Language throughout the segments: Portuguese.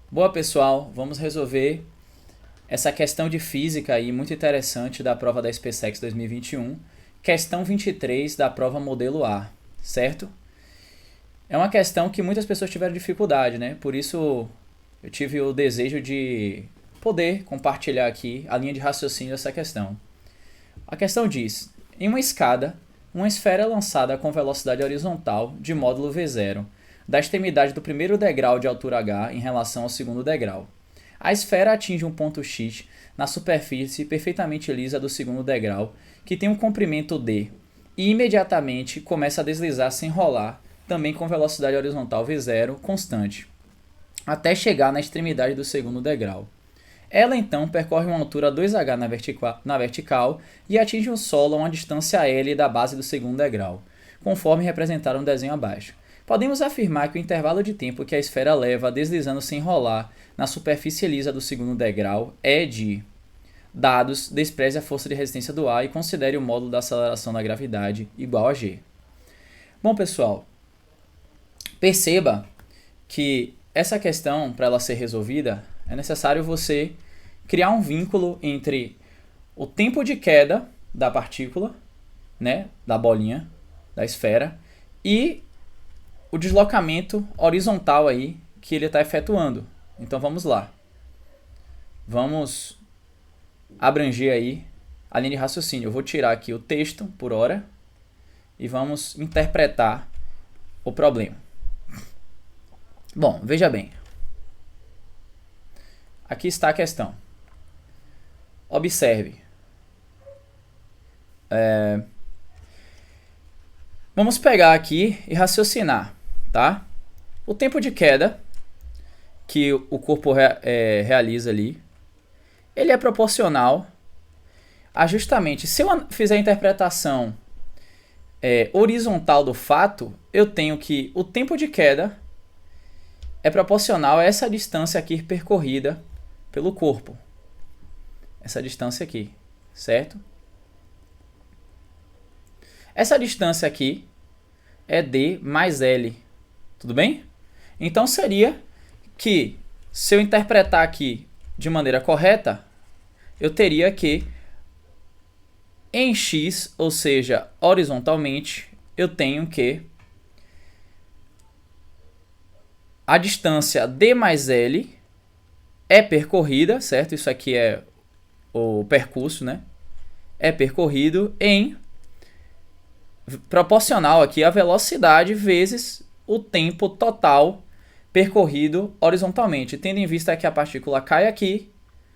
Boa, pessoal, vamos resolver essa questão de física aí muito interessante da prova da SpaceX 2021, questão 23 da prova modelo A, certo? É uma questão que muitas pessoas tiveram dificuldade, né? Por isso eu tive o desejo de poder compartilhar aqui a linha de raciocínio dessa questão. A questão diz: em uma escada, uma esfera é lançada com velocidade horizontal de módulo V0, da extremidade do primeiro degrau de altura h em relação ao segundo degrau. A esfera atinge um ponto X na superfície perfeitamente lisa do segundo degrau, que tem um comprimento d, e imediatamente começa a deslizar sem rolar, também com velocidade horizontal V0 constante, até chegar na extremidade do segundo degrau. Ela então percorre uma altura 2h na vertical e atinge o solo a uma distância L da base do segundo degrau, conforme representado no desenho abaixo. Podemos afirmar que o intervalo de tempo que a esfera leva deslizando sem rolar na superfície lisa do segundo degrau é de: dados, despreze a força de resistência do ar e considere o módulo da aceleração da gravidade igual a g. Bom, pessoal, perceba que essa questão, para ela ser resolvida, é necessário você criar um vínculo entre o tempo de queda da partícula, né, da bolinha, da esfera, e o deslocamento horizontal aí que ele está efetuando. Então vamos lá. Vamos abranger aí a linha de raciocínio. Eu vou tirar aqui o texto por hora e vamos interpretar o problema. Bom, veja bem. Aqui está a questão. Observe. Vamos pegar aqui e raciocinar, tá? O tempo de queda que o corpo realiza ali, ele é proporcional a justamente, se eu fizer a interpretação horizontal do fato, eu tenho que o tempo de queda é proporcional a essa distância aqui percorrida pelo corpo. Essa distância aqui, certo? Essa distância aqui é d mais L, tudo bem? Então seria que, se eu interpretar aqui de maneira correta, eu teria que, em x, ou seja, horizontalmente, eu tenho que a distância d mais L é percorrida, certo? Isso aqui é o percurso, né? É percorrido em proporcional aqui a velocidade vezes o tempo total percorrido horizontalmente, tendo em vista que a partícula cai aqui,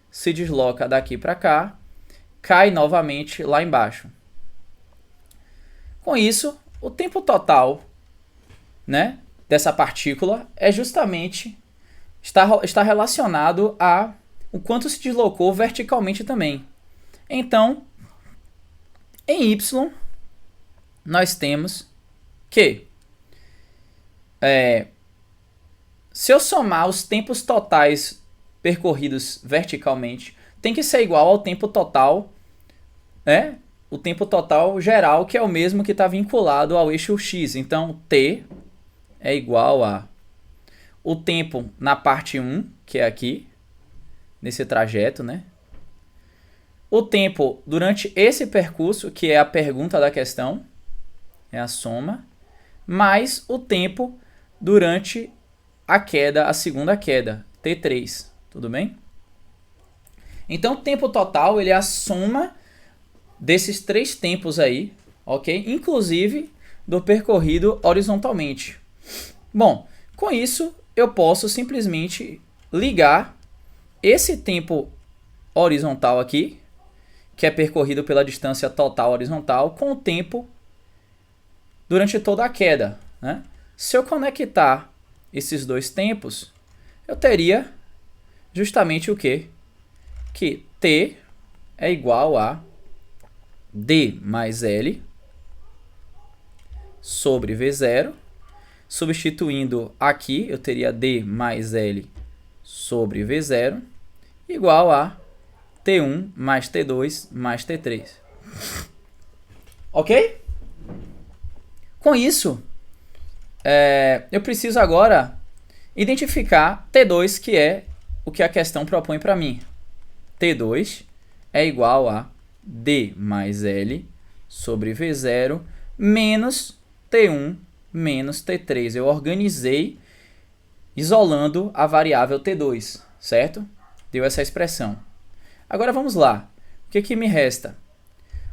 se desloca daqui para cá, cai novamente lá embaixo. Com isso, o tempo total, né, dessa partícula é justamente está relacionado a o quanto se deslocou verticalmente também. Então, em y, nós temos que se eu somar os tempos totais percorridos verticalmente, tem que ser igual ao tempo total, né? O tempo total geral, que é o mesmo que está vinculado ao eixo x. Então, t é igual a o tempo na parte 1, que é aqui, nesse trajeto, né? O tempo durante esse percurso, que é a pergunta da questão, é a soma, mais o tempo durante a queda, a segunda queda, t3, tudo bem? Então, o tempo total ele é a soma desses três tempos aí, ok? Inclusive do percorrido horizontalmente. Bom, com isso eu posso simplesmente ligar esse tempo horizontal aqui, que é percorrido pela distância total horizontal, com o tempo durante toda a queda, né? Se eu conectar esses dois tempos, eu teria justamente o quê? Que t é igual a d mais L sobre V0. Substituindo aqui, eu teria d mais L sobre V0 igual a T1 mais T2 mais T3. Ok? Com isso, eu preciso agora identificar T2, que é o que a questão propõe para mim. T2 é igual a D mais L sobre V0 menos T1 menos T3. Eu organizei isolando a variável T2, certo? Deu essa expressão. Agora vamos lá. O que me resta?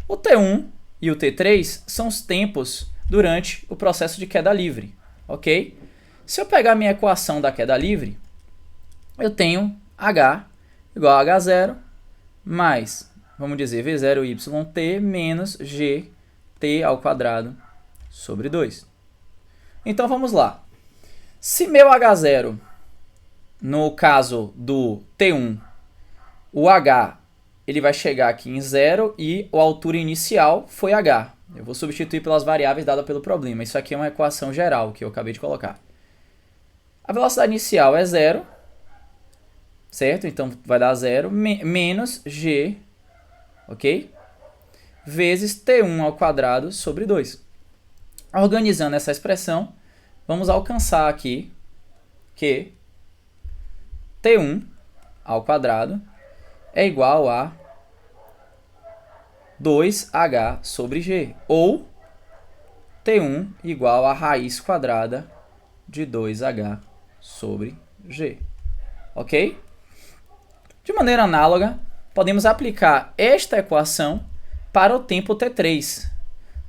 O T1 e o T3 são os tempos durante o processo de queda livre, ok? Se eu pegar minha equação da queda livre, eu tenho H igual a H0 mais, vamos dizer, V0YT menos GT ao quadrado sobre 2. Então vamos lá. Se meu H0, no caso do T1, o H ele vai chegar aqui em 0 e a altura inicial foi H. Eu vou substituir pelas variáveis dadas pelo problema. Isso aqui é uma equação geral que eu acabei de colocar. A velocidade inicial é 0, certo? Então vai dar 0 menos G, ok? Vezes T1 ao quadrado sobre 2. Organizando essa expressão, vamos alcançar aqui que T1 ao quadrado é igual a 2H sobre G, ou T1 igual a raiz quadrada de 2H sobre G, ok? De maneira análoga, podemos aplicar esta equação para o tempo T3,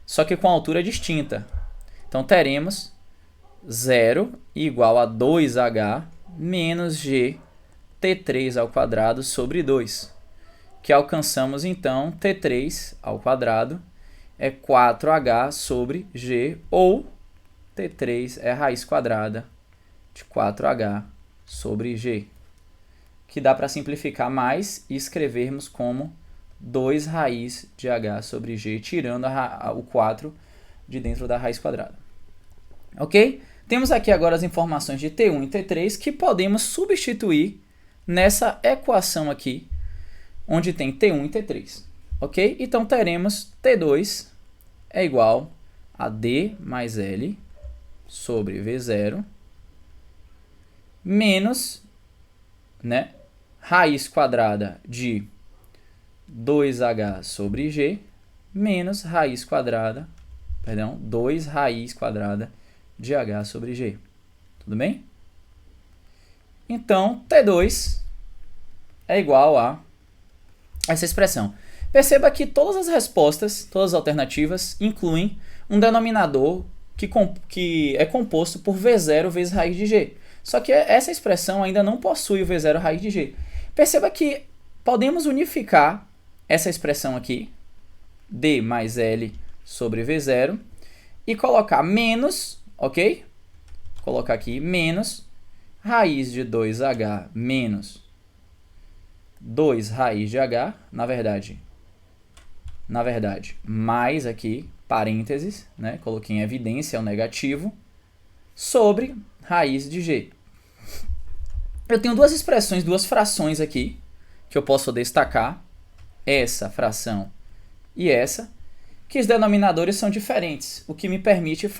só que com altura distinta. Então, teremos 0 igual a 2H menos G T3 ao quadrado sobre 2, que alcançamos, então, T3 ao quadrado é 4H sobre G, ou T3 é a raiz quadrada de 4H sobre G, que dá para simplificar mais e escrevermos como 2 raiz de H sobre G, tirando o 4 de dentro da raiz quadrada. Ok? Temos aqui agora as informações de T1 e T3 que podemos substituir nessa equação aqui, onde tem T1 e T3. Ok? Então teremos T2 é igual a D mais L sobre V0 menos, né, raiz quadrada de 2H sobre G menos raiz quadrada, perdão, 2 raiz quadrada de H sobre G. Tudo bem? Então, T2 é igual a essa expressão. Perceba que todas as respostas, todas as alternativas, incluem um denominador que é composto por V0 vezes raiz de G. Só que essa expressão ainda não possui o V0 raiz de G. Perceba que podemos unificar essa expressão aqui, D mais L sobre V0, e colocar menos, ok? Colocar aqui menos raiz de 2H menos 2 raiz de H, na verdade, mais aqui, parênteses, né? Coloquei em evidência o negativo, sobre raiz de G. Eu tenho duas expressões, duas frações aqui, que eu posso destacar, essa fração e essa, que os denominadores são diferentes, o que me permite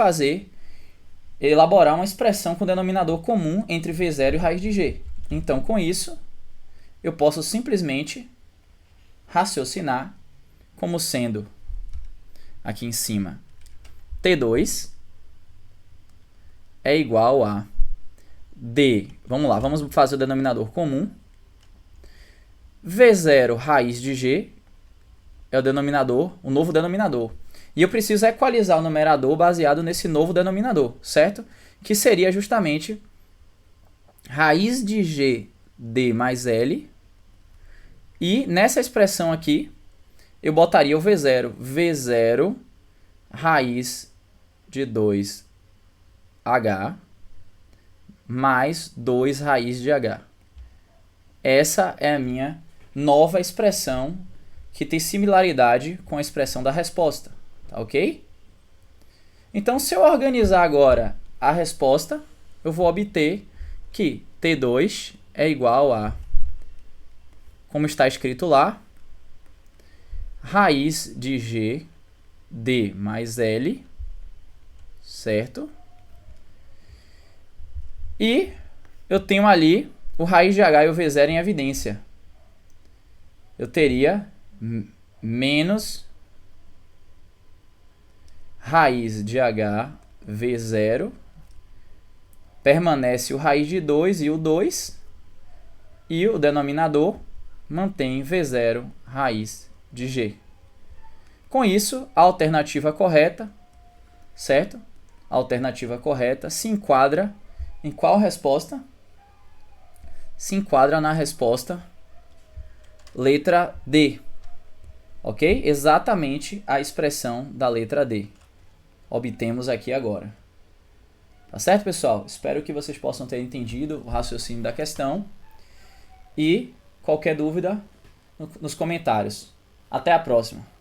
elaborar uma expressão com denominador comum entre V0 e raiz de G. Então, com isso, eu posso simplesmente raciocinar como sendo, aqui em cima, T2 é igual a D, vamos lá, vamos fazer o denominador comum, V0 raiz de G é o denominador, o novo denominador. E eu preciso equalizar o numerador baseado nesse novo denominador, certo? Que seria justamente raiz de G D mais L. E nessa expressão aqui, eu botaria o V0. V0 raiz de 2H mais 2 raiz de H. Essa é a minha nova expressão que tem similaridade com a expressão da resposta. Tá ok? Então, se eu organizar agora a resposta, eu vou obter que T2 é igual a, como está escrito lá, raiz de G D mais L, certo? E eu tenho ali o raiz de h e o v0 em evidência. Eu teria menos raiz de h v0, permanece o raiz de 2 e o 2, e o denominador mantém v0 raiz de g. Com isso, a alternativa correta, certo? A alternativa correta se enquadra em qual resposta? Se enquadra na resposta letra D. Ok? Exatamente a expressão da letra D. Obtemos aqui agora. Tá certo, pessoal? Espero que vocês possam ter entendido o raciocínio da questão. E qualquer dúvida nos comentários. Até a próxima!